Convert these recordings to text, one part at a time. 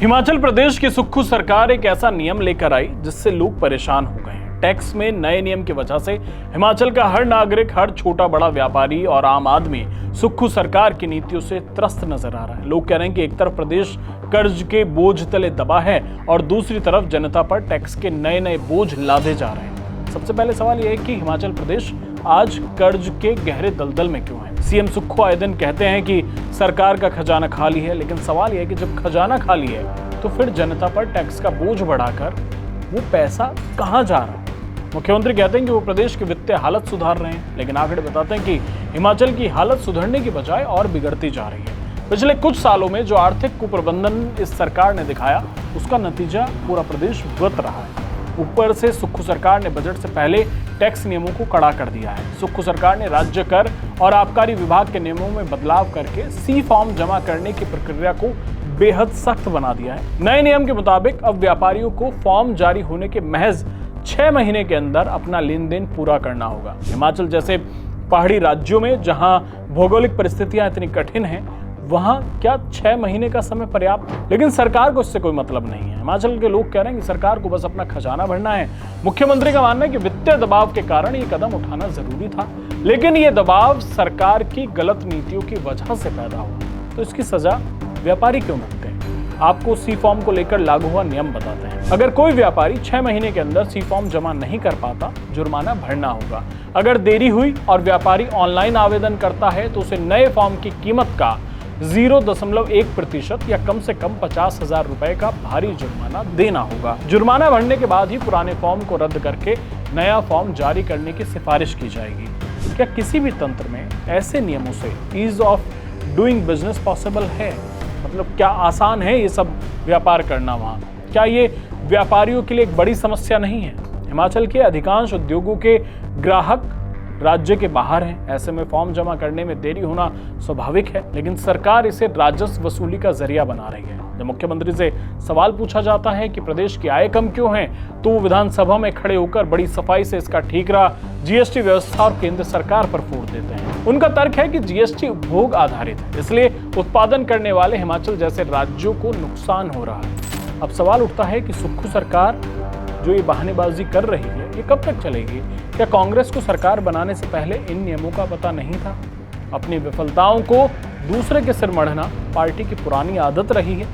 हिमाचल प्रदेश की सुक्खू सरकार एक ऐसा नियम लेकर आई जिससे लोग परेशान हो गए हैं। टैक्स में नए नियम की वजह से हिमाचल का हर नागरिक, हर छोटा बड़ा व्यापारी और आम आदमी सुक्खू सरकार की नीतियों से त्रस्त नजर आ रहा है। लोग कह रहे हैं कि एक तरफ प्रदेश कर्ज के बोझ तले दबा है और दूसरी तरफ जनता पर टैक्स के नए नए बोझ लादे जा रहे हैं। सबसे पहले सवाल यह है कि हिमाचल प्रदेश आज कर्ज के गहरे दलदल में क्यों है। सीएम सुक्खू आए दिन कहते हैं कि सरकार का खजाना खाली है, लेकिन सवाल यह है कि जब खजाना खाली है तो फिर जनता पर टैक्स का बोझ बढ़ाकर वो पैसा कहां जा रहा है। मुख्यमंत्री कहते हैं कि वो प्रदेश की वित्तीय हालत सुधार रहे हैं, लेकिन आंकड़े बताते हैं कि हिमाचल की हालत सुधरने की बजाय और बिगड़ती जा रही है। पिछले कुछ सालों में जो आर्थिक कुप्रबंधन इस सरकार ने दिखाया, उसका नतीजा पूरा प्रदेश भुगत रहा है। ऊपर से सुक्खू सरकार ने बजट से पहले टैक्स नियमों को कड़ा कर दिया है। सुक्खू सरकार ने राज्य कर और आबकारी विभाग के नियमों में बदलाव करके सी फॉर्म जमा करने की प्रक्रिया को बेहद सख्त बना दिया है। नए नियम के मुताबिक अब व्यापारियों को फॉर्म जारी होने के महज 6 महीने के अंदर अपना लेन देन पूरा करना होगा। हिमाचल जैसे पहाड़ी राज्यों में जहां भौगोलिक परिस्थितियां इतनी कठिन हैं, वहां क्या 6 महीने का समय पर्याप्त है? लेकिन सरकार को इससे कोई मतलब नहीं है। हिमाचल के लोग कह रहे हैं कि सरकार को बस अपना खजाना भरना है। मुख्यमंत्री का मानना है कि वित्तीय दबाव के कारण ये कदम उठाना जरूरी था, लेकिन ये दबाव सरकार की गलत नीतियों की वजह से पैदा हुआ, तो इसकी सजा व्यापारी क्यों भुगते हैं? आपको सी फॉर्म को लेकर लागू हुआ नियम बताते हैं। अगर कोई व्यापारी 6 महीने के अंदर सी फॉर्म जमा नहीं कर पाता, जुर्माना भरना होगा। अगर देरी हुई और व्यापारी ऑनलाइन आवेदन करता है तो उसे नए फॉर्म की कीमत का 0.1% या कम से कम 50,000 रुपए का भारी जुर्माना देना होगा। जुर्माना भरने के बाद ही पुराने फॉर्म को रद्द करके नया फॉर्म जारी करने की सिफारिश की जाएगी। क्या किसी भी तंत्र में ऐसे नियमों से ease of doing business possible है? मतलब क्या आसान है ये सब व्यापार करना वहाँ? क्या ये व्यापारियों के लिए एक बड़ी समस्या नहीं है? हिमाचल के अधिकांश उद्योगों के ग्राहक राज्य के बाहर हैं, ऐसे में फॉर्म जमा करने में देरी होना स्वाभाविक है, लेकिन सरकार इसे राजस्व वसूली का जरिया बना रही है। जब मुख्यमंत्री से सवाल पूछा जाता है कि प्रदेश की आय कम क्यों है, तो वो विधानसभा में खड़े होकर बड़ी सफाई से इसका ठीकरा जीएसटी व्यवस्था और केंद्र सरकार पर फोड़ देते हैं। उनका तर्क है कि जीएसटी उपभोग आधारित है, इसलिए उत्पादन करने वाले हिमाचल जैसे राज्यों को नुकसान हो रहा है। अब सवाल उठता है कि सुक्खू सरकार जो ये बहानेबाजी कर रही है, ये कब तक चलेगी? क्या कांग्रेस को सरकार बनाने से पहले इन नियमों का पता नहीं था? अपनी विफलताओं को दूसरे के सिर मढ़ना पार्टी की पुरानी आदत रही है।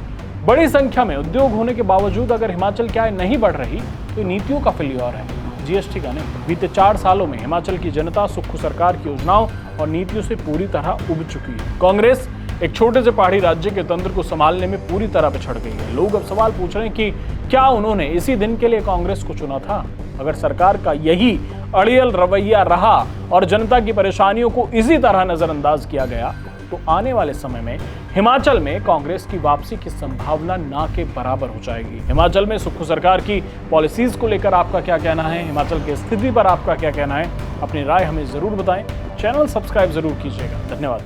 बड़ी संख्या में उद्योग होने के बावजूद अगर हिमाचल की आय नहीं बढ़ रही तो नीतियों का फेल्योर है, जीएसटी का नहीं। बीते 4 सालों में हिमाचल की जनता सुक्खू सरकार की योजनाओं और नीतियों से पूरी तरह उब चुकी है। कांग्रेस एक छोटे से पहाड़ी राज्य के तंत्र को संभालने में पूरी तरह पिछड़ गई है। लोग अब सवाल पूछ रहे हैं कि क्या उन्होंने इसी दिन के लिए कांग्रेस को चुना था? अगर सरकार का यही अड़ियल रवैया रहा और जनता की परेशानियों को इसी तरह नजरअंदाज किया गया, तो आने वाले समय में हिमाचल में कांग्रेस की वापसी की संभावना ना के बराबर हो जाएगी। हिमाचल में सुक्खू सरकार की पॉलिसीज को लेकर आपका क्या कहना है? हिमाचल की स्थिति पर आपका क्या कहना है? अपनी राय हमें जरूर बताएं। चैनल सब्सक्राइब जरूर कीजिएगा। धन्यवाद।